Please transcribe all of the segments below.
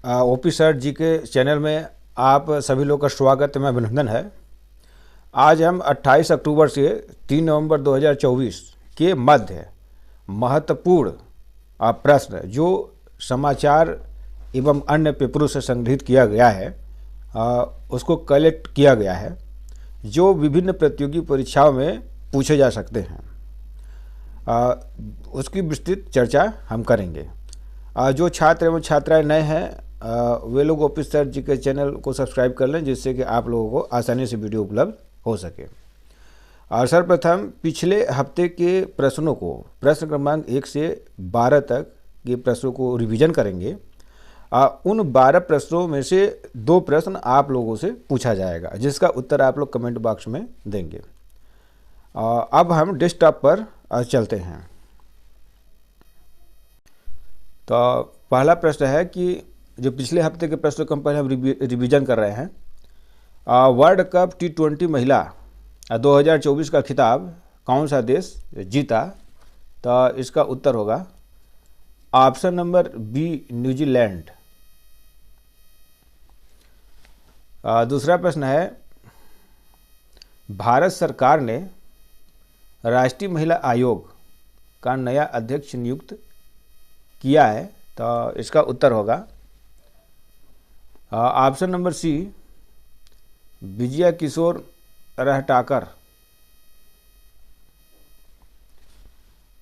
OP sir जी के channel में आप सभी लोग का स्वागत एवं अभिनंदन है। आज हम 28 अक्टूबर से 3 नवंबर 2024 के मध्य महत्वपूर्ण प्रश्न जो समाचार एवं अन्य पेपरों से संग्रहित किया गया है, उसको कलेक्ट किया गया है, जो विभिन्न प्रतियोगी परीक्षाओं में पूछे जा सकते हैं। उसकी विस्तृत चर्चा हम करेंगे। जो छात्र एवं छात्राएं नए हैं, वे लोग ओपी सर जी के चैनल को सब्सक्राइब कर लें, जिससे कि आप लोगों को आसानी से वीडियो उपलब्ध हो सके। और सर्वप्रथम पिछले हफ्ते के प्रश्नों को, प्रश्न क्रमांक 1 से 12 तक के प्रश्नों को रिवीजन करेंगे। उन 12 प्रश्नों में से 2 प्रश्न आप लोगों से पूछा जाएगा, जिसका उत्तर आप लोग कमेंट बॉक्स में देंगे। अब हम डेस्कटॉप पर चलते हैं। तो पहला प्रश्न है कि जो पिछले हफ्ते के प्रश्नों को हम रिवीजन कर रहे हैं। वर्ल्ड कप T20 महिला 2024 का खिताब कौन सा देश जीता? तो इसका उत्तर होगा ऑप्शन नंबर बी, न्यूजीलैंड। दूसरा प्रश्न है, भारत सरकार ने राष्ट्रीय महिला आयोग का नया अध्यक्ष नियुक्त किया है, तो इसका उत्तर होगा ऑप्शन नंबर सी, विजया किशोर रहटाकर।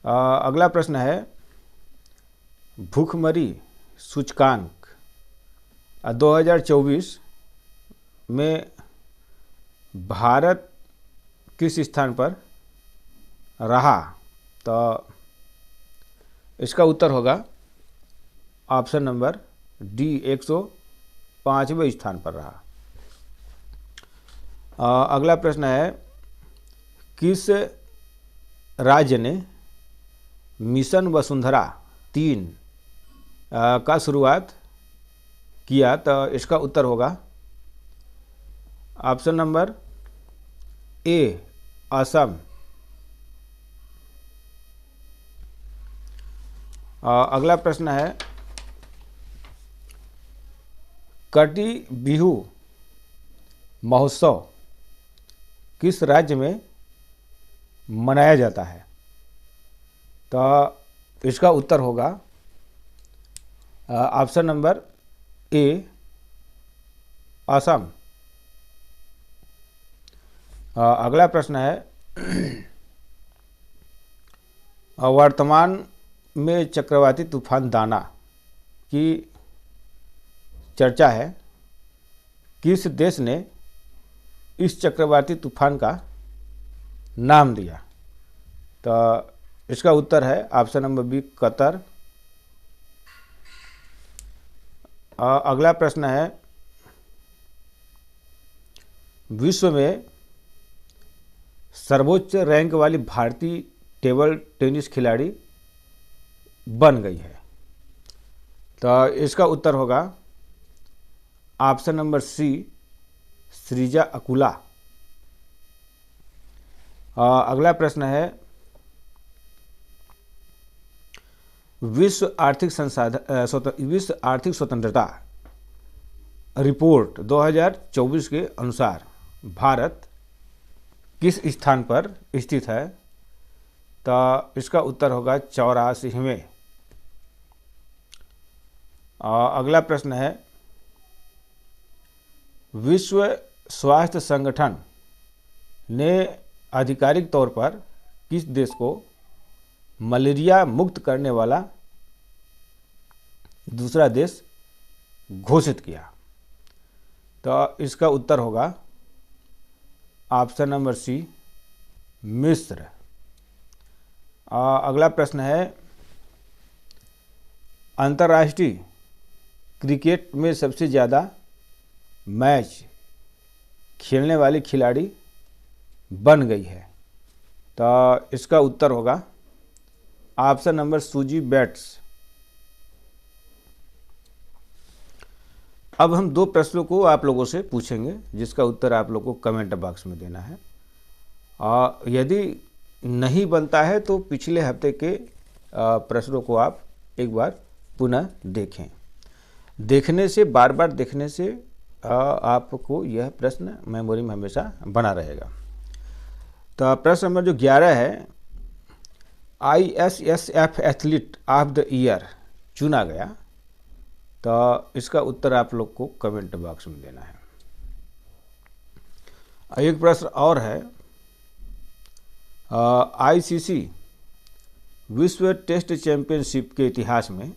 अगला प्रश्न है, भूखमरी सूचकांक 2024 में भारत किस स्थान पर रहा? तो इसका उत्तर होगा ऑप्शन नंबर डी, 105वें स्थान पर रहा। अगला प्रश्न है, किस राज्य ने मिशन वसुंधरा 3 का शुरुआत किया? तो इसका उत्तर होगा ऑप्शन नंबर ए, असम। अगला प्रश्न है, कटी बिहू महोत्सव किस राज्य में मनाया जाता है? तो इसका उत्तर होगा ऑप्शन नंबर ए, असम। अगला प्रश्न है, वर्तमान में चक्रवाती तूफान दाना की चर्चा है, किस देश ने इस चक्रवाती तूफान का नाम दिया? तो इसका उत्तर है ऑप्शन नंबर बी, कतर। अगला प्रश्न है, विश्व में सर्वोच्च रैंक वाली भारतीय टेबल टेनिस खिलाड़ी बन गई है? तो इसका उत्तर होगा option number C, Sreeja Akula. अगला प्रश्न है, विश्व आर्थिक स्वतंत्रता रिपोर्ट 2024 के अनुसार भारत किस स्थान पर स्थित है? तो इसका उत्तर होगा 84वें। अगला प्रश्न है, विश्व स्वास्थ्य संगठन ने आधिकारिक तौर पर किस देश को मलेरिया मुक्त करने वाला दूसरा देश घोषित किया? तो इसका उत्तर होगा ऑप्शन नंबर सी, मिस्र। अगला प्रश्न है, अंतर्राष्ट्रीय क्रिकेट में सबसे ज़्यादा मैच खेलने वाली खिलाड़ी बन गई है? तो इसका उत्तर होगा ऑप्शन नंबर सूजी बैट्स। अब हम 2 प्रश्नों को आप लोगों से पूछेंगे, जिसका उत्तर आप लोगों को कमेंट बॉक्स में देना है। यदि नहीं बनता है तो पिछले हफ्ते के प्रश्नों को आप एक बार पुनः देखें। देखने से, बार बार देखने से आपको यह प्रश्न मेमोरी में हमेशा बना रहेगा। तो प्रश्न नंबर जो 11 है, ISSF athlete of the year चुना गया, तो इसका उत्तर आप लोग को कमेंट बॉक्स में देना है। एक प्रश्न और है, ICC विश्व टेस्ट चैंपियनशिप के इतिहास में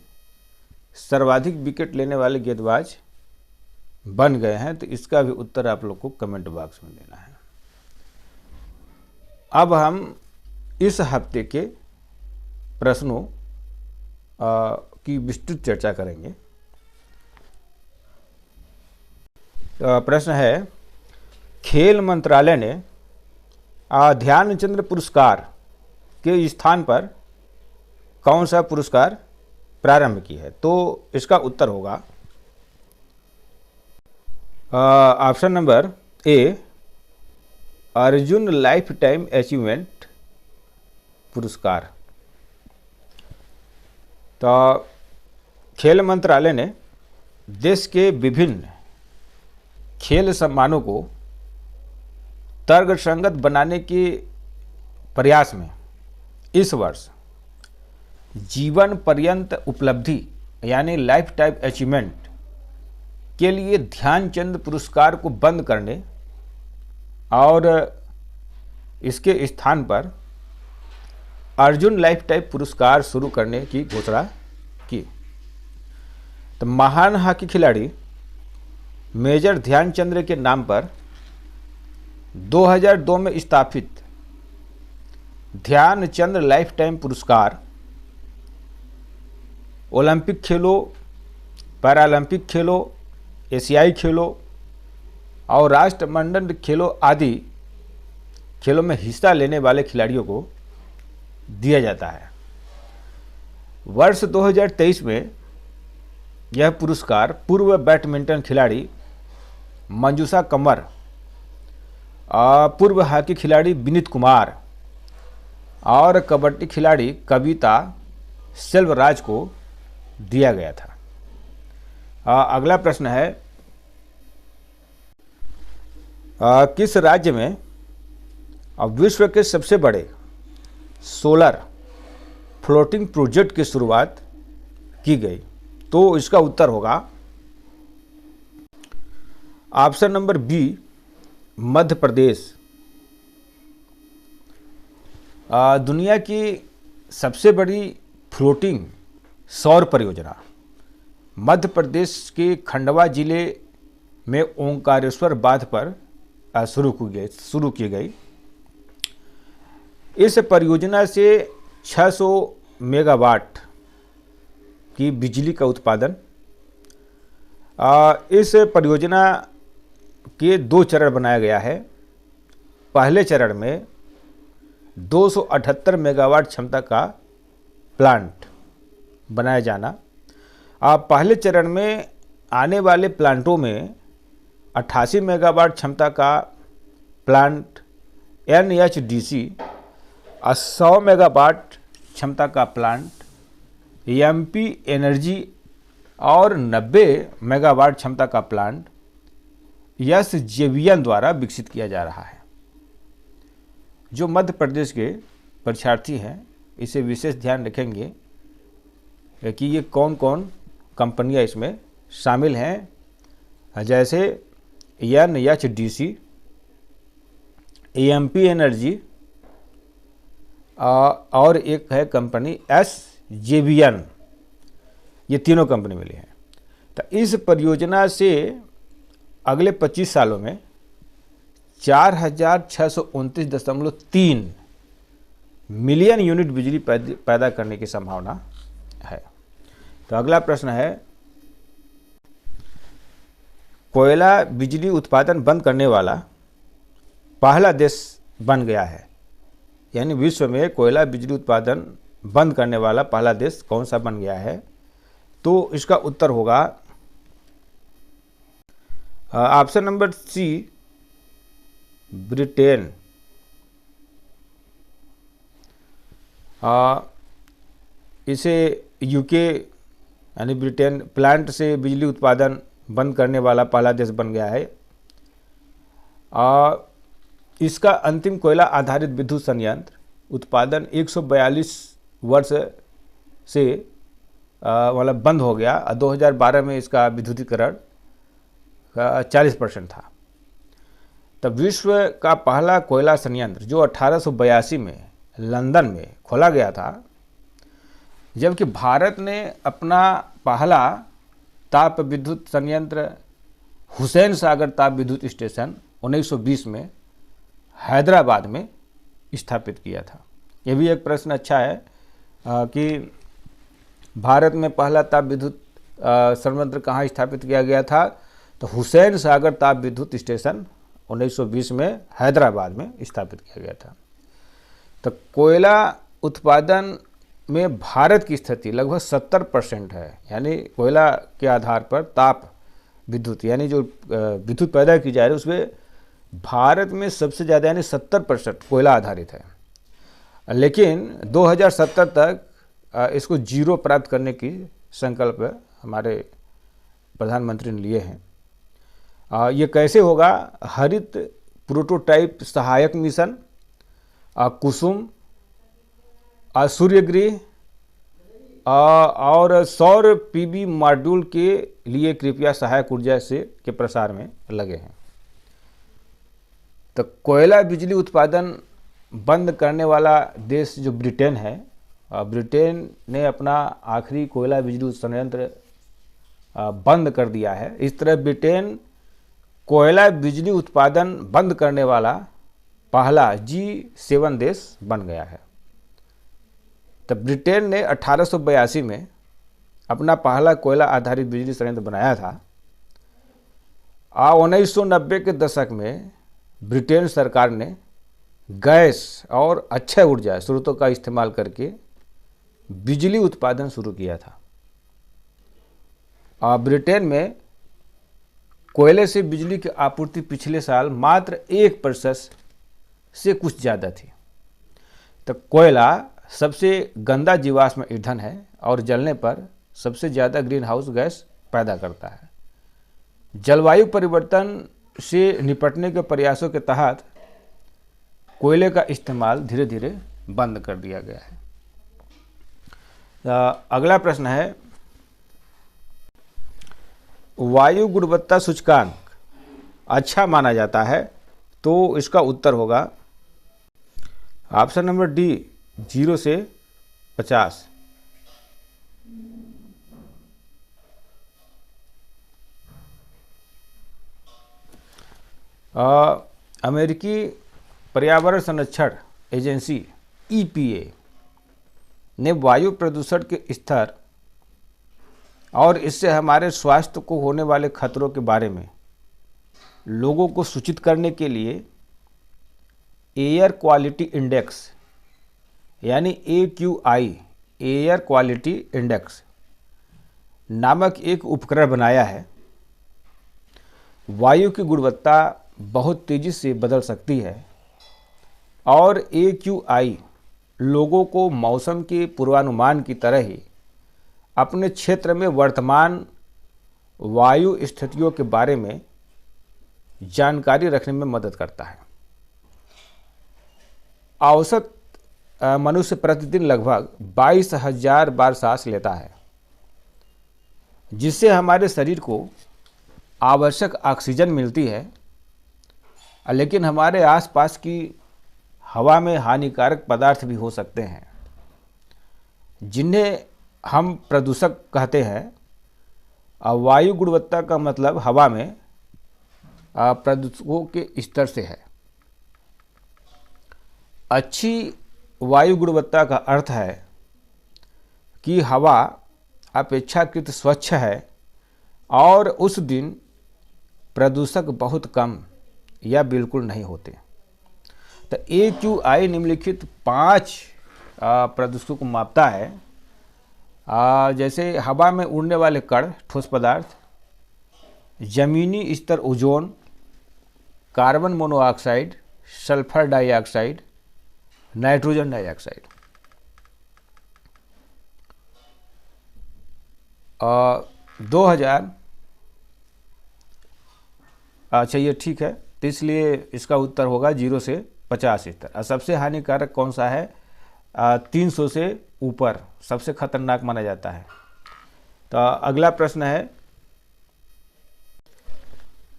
सर्वाधिक विकेट लेने वाले गेंदबाज बन गए हैं, तो इसका भी उत्तर आप लोग को कमेंट बॉक्स में देना है। अब हम इस हफ्ते के प्रश्नों की विस्तृत चर्चा करेंगे। प्रश्न है, खेल मंत्रालय ने ध्यानचंद पुरस्कार के स्थान पर कौन सा पुरस्कार प्रारंभ की है? तो इसका उत्तर होगा option number A, Arjun life time achievement पुरस्कार। तो खेल मंत्रालय ने देश के विभिन्न खेल सम्मानों को तर्कसंगत बनाने के प्रयास में इस वर्ष जीवन पर्यंत उपलब्धि यानी लाइफ टाइम अचीवमेंट के लिए ध्यानचंद पुरस्कार को बंद करने और इसके स्थान पर अर्जुन लाइफ टाइम पुरस्कार शुरू करने की घोषणा की। तो महान हॉकी खिलाड़ी मेजर ध्यानचंद के नाम पर 2002 में स्थापित ध्यानचंद लाइफ टाइम पुरस्कार ओलंपिक खेलों, पैरालंपिक खेलों, एशियाई खेलों और राष्ट्रमंडल खेलों आदि खेलों में हिस्सा लेने वाले खिलाड़ियों को दिया जाता है। वर्ष 2023 में यह पुरस्कार पूर्व बैडमिंटन खिलाड़ी मंजूषा कंवर, पूर्व हॉकी खिलाड़ी विनीत कुमार और कबड्डी खिलाड़ी कविता सेल्वराज को दिया गया था। अगला प्रश्न है, किस राज्य में विश्व के सबसे बड़े सोलर फ्लोटिंग प्रोजेक्ट की शुरुआत की गई? तो इसका उत्तर होगा option number B, Madhya Pradesh. दुनिया की सबसे बड़ी फ्लोटिंग सौर परियोजना मध्य प्रदेश के खंडवा जिले में ओंकारेश्वर बांध पर शुरू की गई। इस परियोजना से 600 मेगावाट की बिजली का उत्पादन। इस परियोजना के 2 चरण बनाया गया है। पहले चरण में 278 मेगावाट क्षमता का प्लांट बनाया जाना। पहले चरण में आने वाले प्लांटों में 88 मेगावाट क्षमता का प्लांट NHDC, 100 मेगावाट क्षमता का प्लांट MP एनर्जी और 90 मेगावाट क्षमता का प्लांट SJVN द्वारा विकसित किया जा रहा है। जो मध्य प्रदेश के परीक्षार्थी हैं इसे विशेष ध्यान रखेंगे कि ये कौन कौन कंपनियां इसमें शामिल हैं, जैसे NHDC, MP एनर्जी और एक है कंपनी SJVN। ये तीनों कंपनी मिली हैं। तो इस परियोजना से अगले 25 सालों में 4629.3 मिलियन यूनिट बिजली पैदा करने की संभावना है। तो अगला प्रश्न है, कोयला बिजली उत्पादन बंद करने वाला पहला देश बन गया है, यानी विश्व में कोयला बिजली उत्पादन बंद करने वाला पहला देश कौन सा बन गया है? तो इसका उत्तर होगा ऑप्शन नंबर सी, ब्रिटेन। इसे यूके यानी ब्रिटेन प्लांट से बिजली उत्पादन बंद करने वाला पहला देश बन गया है। इसका अंतिम कोयला आधारित विद्युत संयंत्र उत्पादन 142 वर्ष से मतलब बंद हो गया। 2012 में इसका विद्युतीकरण 40% था। तब विश्व का पहला कोयला संयंत्र जो 1882 में लंदन में खोला गया था, जबकि भारत ने अपना पहला ताप विद्युत संयंत्र हुसैन सागर ताप विद्युत स्टेशन 1920 में हैदराबाद में स्थापित किया था। यह भी एक प्रश्न अच्छा है कि भारत में पहला ताप विद्युत संयंत्र कहाँ स्थापित किया गया था, तो हुसैन सागर ताप विद्युत स्टेशन 1920 में हैदराबाद में स्थापित किया गया था। तो कोयला उत्पादन में भारत की स्थिति लगभग 70% है, यानी कोयला के आधार पर ताप विद्युत यानी जो विद्युत पैदा की जा रही है उसमें भारत में सबसे ज़्यादा यानी 70% कोयला आधारित है। लेकिन 2070 तक इसको जीरो प्राप्त करने की संकल्प हमारे प्रधानमंत्री ने लिए हैं। ये कैसे होगा? हरित प्रोटोटाइप सहायक मिशन, कुसुम, सूर्यगृह और सौर पीवी मॉड्यूल के लिए कृपया सहायक ऊर्जा से के प्रसार में लगे हैं। तो कोयला बिजली उत्पादन बंद करने वाला देश जो ब्रिटेन है, ब्रिटेन ने अपना आखिरी कोयला बिजली संयंत्र बंद कर दिया है। इस तरह ब्रिटेन कोयला बिजली उत्पादन बंद करने वाला पहला G7 देश बन गया है। तब ब्रिटेन ने 1882 में अपना पहला कोयला आधारित बिजली संयंत्र बनाया था। 1990 के दशक में ब्रिटेन सरकार ने गैस और अक्षय ऊर्जा स्रोतों का इस्तेमाल करके बिजली उत्पादन शुरू किया था। ब्रिटेन में कोयले से बिजली की आपूर्ति पिछले साल मात्र 1% से कुछ ज़्यादा थी। तो कोयला सबसे गंदा जीवाश्म ईंधन है और जलने पर सबसे ज़्यादा ग्रीन हाउस गैस पैदा करता है। जलवायु परिवर्तन से निपटने के प्रयासों के तहत कोयले का इस्तेमाल धीरे धीरे बंद कर दिया गया है। अगला प्रश्न है, वायु गुणवत्ता सूचकांक अच्छा माना जाता है, तो इसका उत्तर होगा ऑप्शन नंबर डी 0 से 50। अमेरिकी पर्यावरण संरक्षण एजेंसी EPA ने वायु प्रदूषण के स्तर और इससे हमारे स्वास्थ्य को होने वाले खतरों के बारे में लोगों को सूचित करने के लिए एयर क्वालिटी इंडेक्स यानी AQI एयर क्वालिटी इंडेक्स नामक एक उपकरण बनाया है। वायु की गुणवत्ता बहुत तेज़ी से बदल सकती है और AQI लोगों को मौसम के पूर्वानुमान की तरह ही अपने क्षेत्र में वर्तमान वायु स्थितियों के बारे में जानकारी रखने में मदद करता है। औसत मनुष्य प्रतिदिन लगभग 22,000 बार सांस लेता है, जिससे हमारे शरीर को आवश्यक ऑक्सीजन मिलती है, लेकिन हमारे आसपास की हवा में हानिकारक पदार्थ भी हो सकते हैं, जिन्हें हम प्रदूषक कहते हैं। वायु गुणवत्ता का मतलब हवा में प्रदूषकों के स्तर से है। अच्छी वायु गुणवत्ता का अर्थ है कि हवा अपेक्षाकृत स्वच्छ है और उस दिन प्रदूषक बहुत कम या बिल्कुल नहीं होते। तो AQI निम्नलिखित 5 प्रदूषकों को मापता है, जैसे हवा में उड़ने वाले कण ठोस पदार्थ, जमीनी स्तर ozone, carbon monoxide, sulphur dioxide, nitrogen dioxide. 2000, अच्छा ये ठीक है, तो इसलिए इसका उत्तर होगा 0 से 50 स्तर। और सबसे हानिकारक कौन सा है? 300 से ऊपर सबसे खतरनाक माना जाता है। तो अगला प्रश्न है,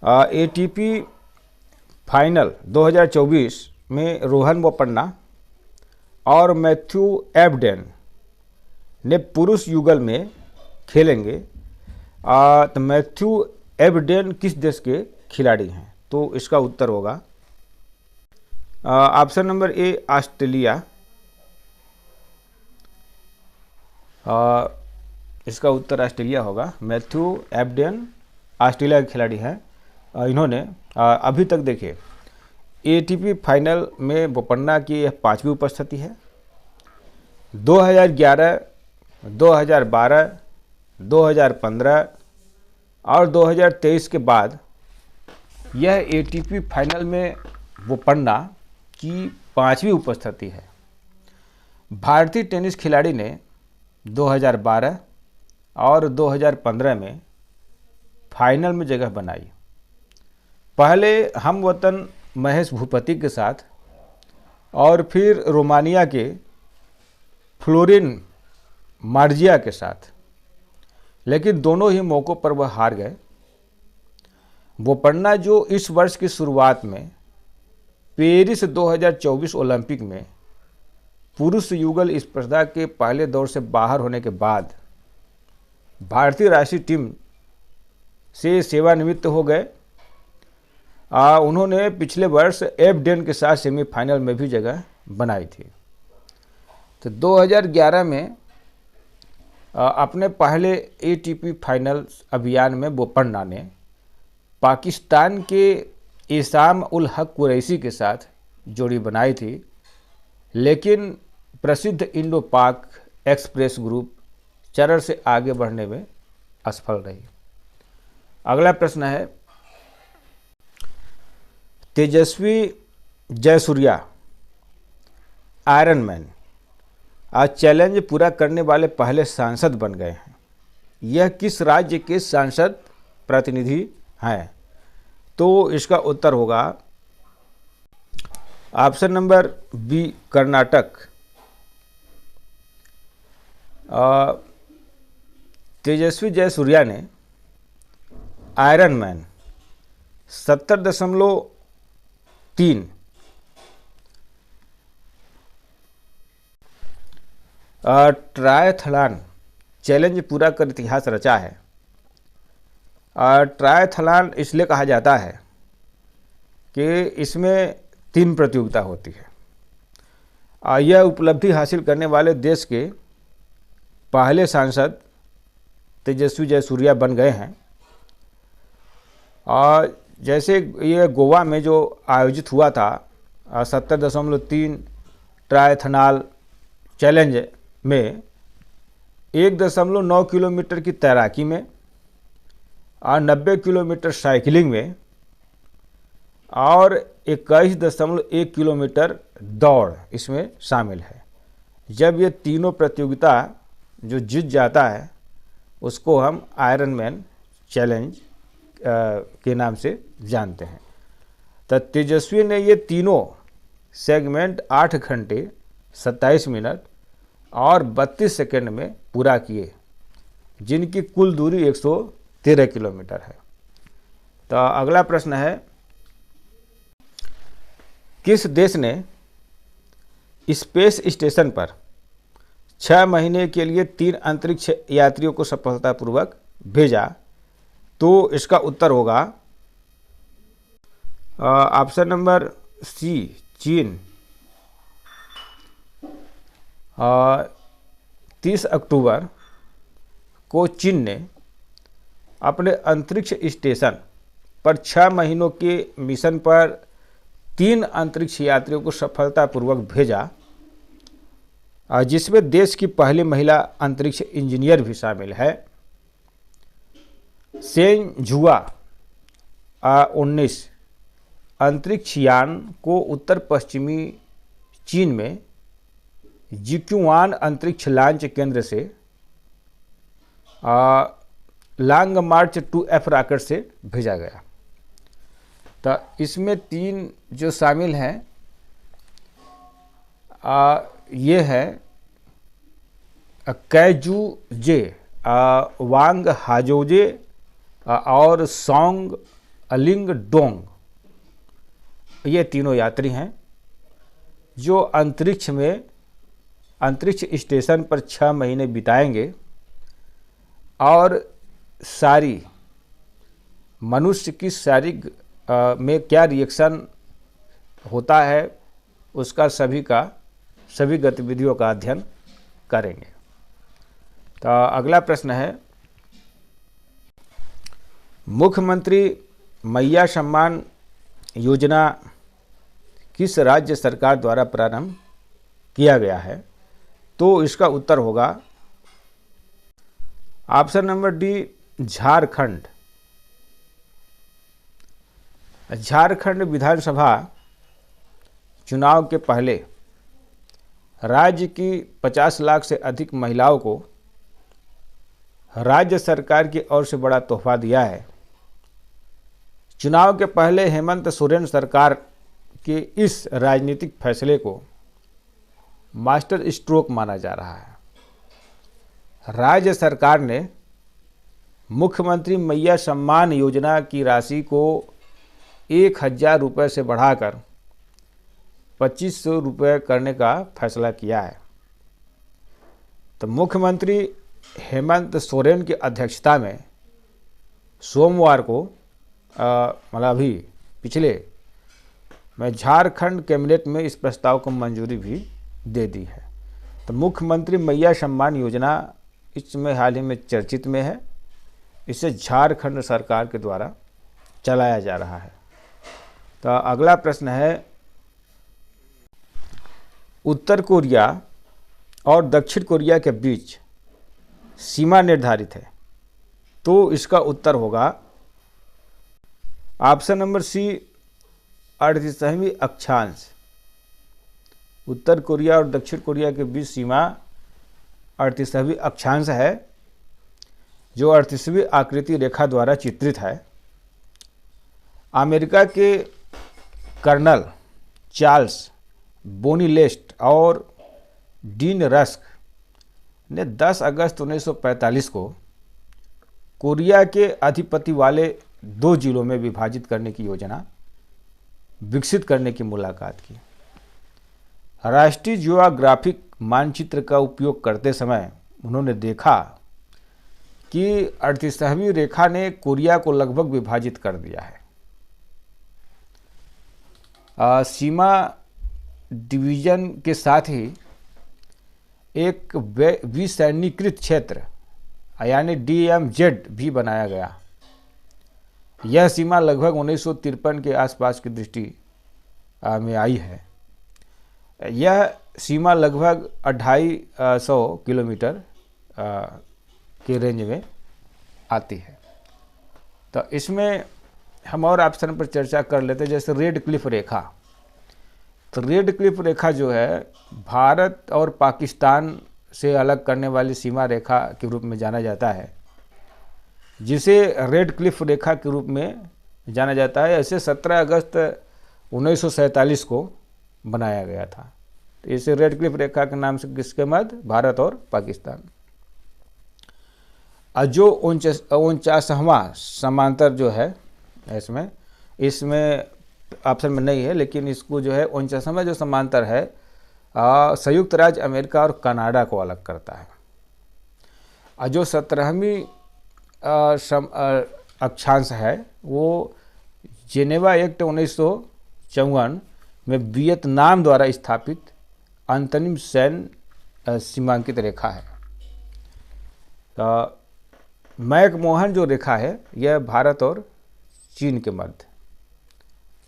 ATP फाइनल 2024 में रोहन बोपन्ना और मैथ्यू एबडेन ने पुरुष युगल में खेलेंगे। तो मैथ्यू एबडेन किस देश के खिलाड़ी हैं? तो इसका उत्तर होगा ऑप्शन नंबर ए, ऑस्ट्रेलिया। इसका उत्तर ऑस्ट्रेलिया होगा। मैथ्यू एबडेन ऑस्ट्रेलिया के खिलाड़ी हैं। इन्होंने अभी तक देखिए ATP फाइनल में बोपन्ना की यह 5वीं उपस्थिति है। 2011, 2012, 2015 और 2023 के बाद यह ATP फाइनल में बोपन्ना की 5वीं उपस्थिति है। भारतीय टेनिस खिलाड़ी ने 2012 और 2015 में फाइनल में जगह बनाई। पहले हम वतन महेश भूपति के साथ और फिर रोमानिया के फ्लोरिन मार्जिया के साथ, लेकिन दोनों ही मौक़ों पर वह हार गए। बोपन्ना जो इस वर्ष की शुरुआत में पेरिस 2024 ओलंपिक में पुरुष युगल स्पर्धा के पहले दौर से बाहर होने के बाद भारतीय राष्ट्रीय टीम से सेवानिवृत्त हो गए। उन्होंने पिछले वर्ष एबडेन के साथ सेमीफाइनल में भी जगह बनाई थी। तो 2011 में अपने पहले ATP फाइनल अभियान में बोपन्ना ने पाकिस्तान के इसाम उल हक कुरैशी के साथ जोड़ी बनाई थी, लेकिन प्रसिद्ध इंडो पाक एक्सप्रेस ग्रुप चरण से आगे बढ़ने में असफल रही। अगला प्रश्न है, तेजस्वी जयसूर्या आयरनमैन आज चैलेंज पूरा करने वाले पहले सांसद बन गए हैं। यह किस राज्य के सांसद प्रतिनिधि हैं? तो इसका उत्तर होगा ऑप्शन नंबर बी, कर्नाटक। तेजस्वी जयसूर्या ने आयरनमैन 70.3 ट्रायथलॉन चैलेंज पूरा कर इतिहास रचा है। ट्रायथलॉन इसलिए कहा जाता है कि इसमें 3 प्रतियोगिता होती है। यह उपलब्धि हासिल करने वाले देश के पहले सांसद तेजस्वी जयसूर्या बन गए हैं। और जैसे ये गोवा में जो आयोजित हुआ था 70.3 ट्रायथलॉन चैलेंज में 1.9 किलोमीटर की तैराकी में और 90 किलोमीटर साइकिलिंग में और 21.1 किलोमीटर दौड़ इसमें शामिल है। जब ये तीनों प्रतियोगिता जो जीत जाता है उसको हम आयरनमैन चैलेंज के नाम से जानते हैं। तो तेजस्वी ने ये तीनों सेगमेंट 8 घंटे 27 मिनट और 32 सेकंड में पूरा किए, जिनकी कुल दूरी 113 किलोमीटर है। तो अगला प्रश्न है, किस देश ने स्पेस स्टेशन पर 6 महीने के लिए 3 अंतरिक्ष यात्रियों को सफलतापूर्वक भेजा? तो इसका उत्तर होगा ऑप्शन नंबर सी, चीन। 30 अक्टूबर को चीन ने अपने अंतरिक्ष स्टेशन पर 6 महीनों के मिशन पर 3 अंतरिक्ष यात्रियों को सफलतापूर्वक भेजा, जिसमें देश की पहली महिला अंतरिक्ष इंजीनियर भी शामिल है। सेन झुआ 19 अंतरिक्ष यान को उत्तर पश्चिमी चीन में जिक्युआन अंतरिक्ष लॉन्च केंद्र से लॉन्ग मार्च 2F रॉकेट से भेजा गया। तो इसमें 3 जो शामिल हैं ये है कैजू जे, वांग हाजोजे और सोंग अलिंग डोंग। ये तीनों यात्री हैं जो अंतरिक्ष स्टेशन पर 6 महीने बिताएंगे और सारी मनुष्य की शारीरिक में क्या रिएक्शन होता है उसका सभी गतिविधियों का अध्ययन करेंगे। तो अगला प्रश्न है, मुख्यमंत्री मैया सम्मान योजना किस राज्य सरकार द्वारा प्रारंभ किया गया है? तो इसका उत्तर होगा option number D, Jharkhand. Jharkhand विधानसभा चुनाव के पहले राज्य की 50 लाख से अधिक महिलाओं को राज्य सरकार की ओर से बड़ा तोहफा दिया है। चुनाव के पहले हेमंत सोरेन सरकार के इस राजनीतिक फैसले को मास्टर स्ट्रोक माना जा रहा है। राज्य सरकार ने मुख्यमंत्री मैया सम्मान योजना की राशि को 1000 रुपये से बढ़ाकर 2500 रुपये करने का फैसला किया है। तो मुख्यमंत्री हेमंत सोरेन की अध्यक्षता में सोमवार को मतलब अभी पिछले में झारखंड कैबिनेट में इस प्रस्ताव को मंजूरी भी दे दी है। तो मुख्यमंत्री मैया सम्मान योजना इसमें हाल ही में चर्चित में है। इसे झारखंड सरकार के द्वारा चलाया जा रहा है। तो अगला प्रश्न है, उत्तर कोरिया और दक्षिण कोरिया के बीच सीमा निर्धारित है। तो इसका उत्तर होगा ऑप्शन नंबर सी, 38वें अक्षांश। उत्तर कोरिया और दक्षिण कोरिया के बीच सीमा 38वें अक्षांश है, जो 38वीं आकृति रेखा द्वारा चित्रित है। अमेरिका के कर्नल चार्ल्स बोनीलेस्ट और डीन रस्क ने 10 अगस्त 1945 को कोरिया के अधिपति वाले 2 जिलों में विभाजित करने की योजना विकसित करने की मुलाकात की। राष्ट्रीय जियोग्राफिक मानचित्र का उपयोग करते समय उन्होंने देखा कि 38वीं रेखा ने कोरिया को लगभग विभाजित कर दिया है। सीमा डिवीजन के साथ ही एक विसैन्यीकृत क्षेत्र यानी DMZ भी बनाया गया। यह सीमा लगभग 1953 के आसपास की दृष्टि में आई है। यह सीमा लगभग 250 किलोमीटर के रेंज में आती है। तो इसमें हम और ऑप्शन पर चर्चा कर लेते हैं, जैसे रेड क्लिफ रेखा। तो रेड क्लिफ रेखा जो है भारत और पाकिस्तान से अलग करने वाली सीमा रेखा के रूप में जाना जाता है, जिसे रेड क्लिफ रेखा के रूप में जाना जाता है। ऐसे 17 अगस्त 1947 को बनाया गया था। तो इसे रेड क्लिफ रेखा के नाम से किसके मध्य, भारत और पाकिस्तान। जो 49वां समांतर जो है इसमें ऑप्शन में नहीं है, लेकिन इसको जो है 49वां जो समांतर है संयुक्त राज्य अमेरिका और कनाडा को अलग करता है। और जो 17वीं अक्षांश है वो जेनेवा एक्ट 1954 में वियतनाम द्वारा स्थापित अंतरिम सैन्य सीमांकित रेखा है। तो मैकमोहन जो रेखा है यह भारत और चीन के मध्य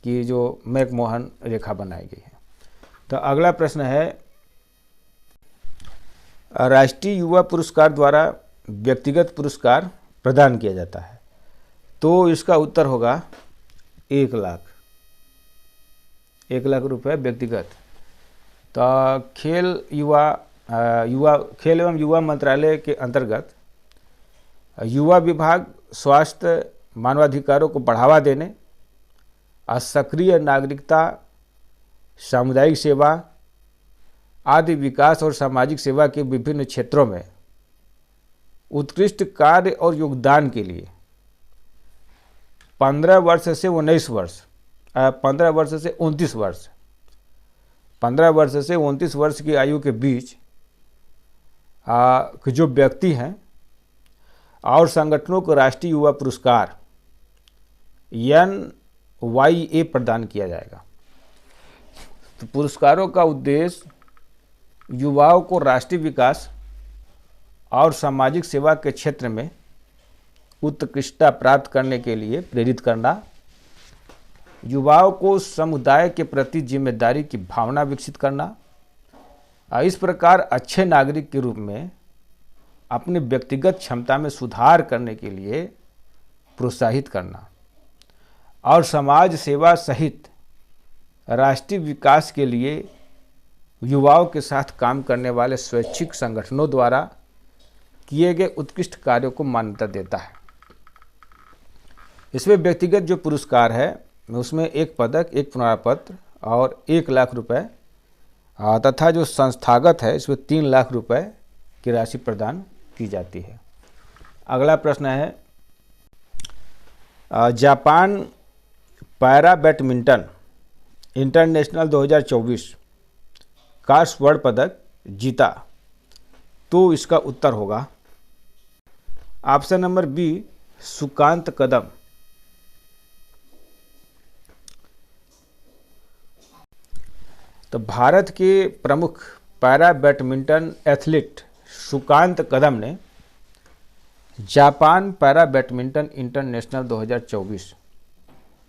की जो मैकमोहन रेखा बनाई गई है। तो अगला प्रश्न है, राष्ट्रीय युवा पुरस्कार द्वारा व्यक्तिगत पुरस्कार प्रदान किया जाता है। तो इसका उत्तर होगा 1 लाख रुपए व्यक्तिगत। तो खेल एवं युवा मंत्रालय के अंतर्गत युवा विभाग स्वास्थ्य, मानवाधिकारों को बढ़ावा देने, सक्रिय नागरिकता, सामुदायिक सेवा आदि विकास और सामाजिक सेवा के विभिन्न क्षेत्रों में उत्कृष्ट कार्य और योगदान के लिए 15 वर्ष से 29 वर्ष 15 वर्ष से 29 वर्ष 15 वर्ष से 29 वर्ष की आयु के बीच जो व्यक्ति हैं और संगठनों को राष्ट्रीय युवा पुरस्कार NYA प्रदान किया जाएगा। तो पुरस्कारों का उद्देश्य युवाओं को राष्ट्रीय विकास और सामाजिक सेवा के क्षेत्र में उत्कृष्टता प्राप्त करने के लिए प्रेरित करना, युवाओं को समुदाय के प्रति जिम्मेदारी की भावना विकसित करना, इस प्रकार अच्छे नागरिक के रूप में अपनी व्यक्तिगत क्षमता में सुधार करने के लिए प्रोत्साहित करना और समाज सेवा सहित राष्ट्रीय विकास के लिए युवाओं के साथ काम करने वाले स्वैच्छिक संगठनों द्वारा किए गए उत्कृष्ट कार्यों को मान्यता देता है। इसमें व्यक्तिगत जो पुरस्कार है उसमें 1 पदक, 1 प्रमाण पत्र और 1 लाख रुपए तथा जो संस्थागत है इसमें 3 लाख रुपए की राशि प्रदान की जाती है। अगला प्रश्न है, जापान पैरा बैडमिंटन इंटरनेशनल 2024 का स्वर्ण पदक जीता, तो इसका उत्तर होगा ऑप्शन नंबर बी, सुकांत कदम। तो भारत के प्रमुख पैरा बैडमिंटन एथलीट सुकांत कदम ने जापान पैरा बैडमिंटन इंटरनेशनल 2024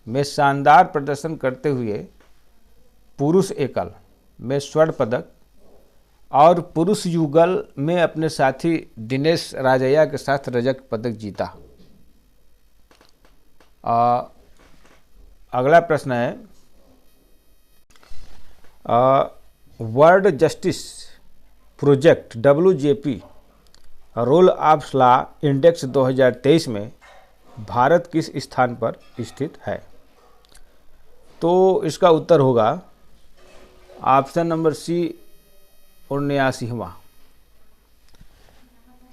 में शानदार प्रदर्शन करते हुए पुरुष एकल में स्वर्ण पदक और पुरुष युगल में अपने साथी दिनेश राजैया के साथ रजत पदक जीता। अगला प्रश्न है, world justice project WJP rule of law index 2023 में भारत किस स्थान पर स्थित है? तो इसका उत्तर होगा ऑप्शन नंबर सी, 79वां।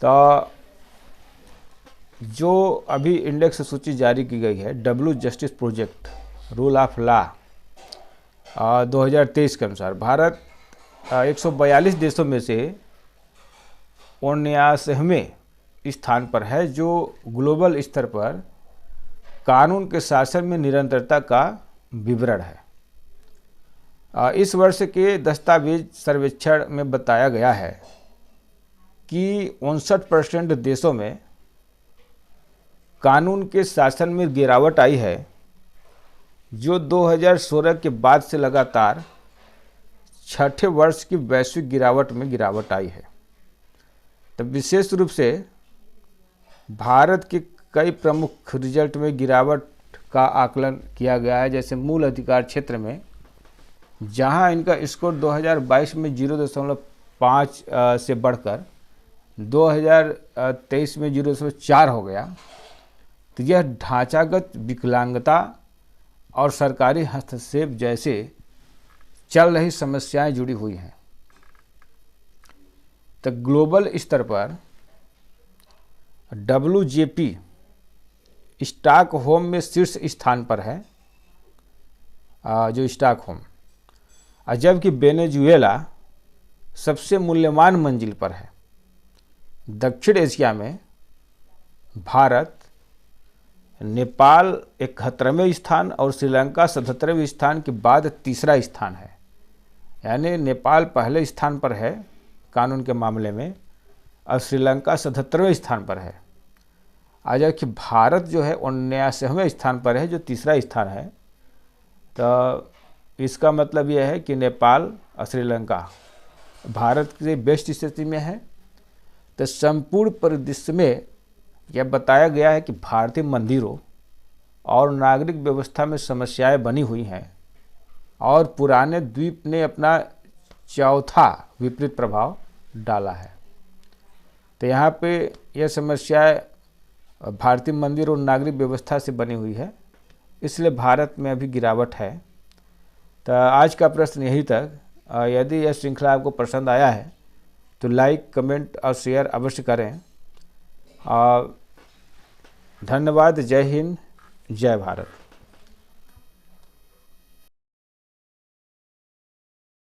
तो जो अभी इंडेक्स सूची जारी की गई है W justice project rule of law 2023 के अनुसार भारत 142 देशों में से 79वें स्थान पर है, जो ग्लोबल स्तर पर कानून के शासन में निरंतरता का विवरण है। इस वर्ष के दस्तावेज सर्वेक्षण में बताया गया है कि 59% देशों में कानून के शासन में गिरावट आई है, जो 2016 के बाद से लगातार छठे वर्ष की वैश्विक गिरावट में गिरावट आई है। तो विशेष रूप से भारत के कई प्रमुख रिजल्ट में गिरावट का आकलन किया गया है, जैसे मूल अधिकार क्षेत्र में, जहां इनका स्कोर 2022 में 0.5 से बढ़कर 2023 में 0.4 हो गया। तो यह ढांचागत विकलांगता और सरकारी हस्तक्षेप जैसे चल रही समस्याएं जुड़ी हुई हैं। तो ग्लोबल स्तर पर WJP स्टॉकहोम में शीर्ष स्थान पर है, जो स्टॉकहोम, जबकि वेनेजुएला सबसे मूल्यवान मंजिल पर है। दक्षिण एशिया में भारत, नेपाल 71वें स्थान और श्रीलंका 77वें स्थान के बाद तीसरा स्थान है। यानी नेपाल पहले स्थान पर है कानून के मामले में और श्रीलंका 77वें स्थान पर है, जबकि भारत जो है 79वें स्थान पर है, जो तीसरा स्थान है। तो इसका मतलब यह है कि नेपाल और श्रीलंका भारत के बेस्ट स्थिति में है। तो संपूर्ण परिदृश्य में यह बताया गया है कि भारतीय मंदिरों और नागरिक व्यवस्था में समस्याएं बनी हुई हैं और पुराने द्वीप ने अपना चौथा विपरीत प्रभाव डाला है। तो यहाँ पे यह समस्याएं भारतीय मंदिर और नागरिक व्यवस्था से बनी हुई है, इसलिए भारत में अभी गिरावट है। तो आज का प्रश्न यही तक। यदि यह श्रृंखला आपको पसंद आया है तो लाइक, कमेंट और शेयर अवश्य करें। धन्यवाद। जय हिंद, जय भारत।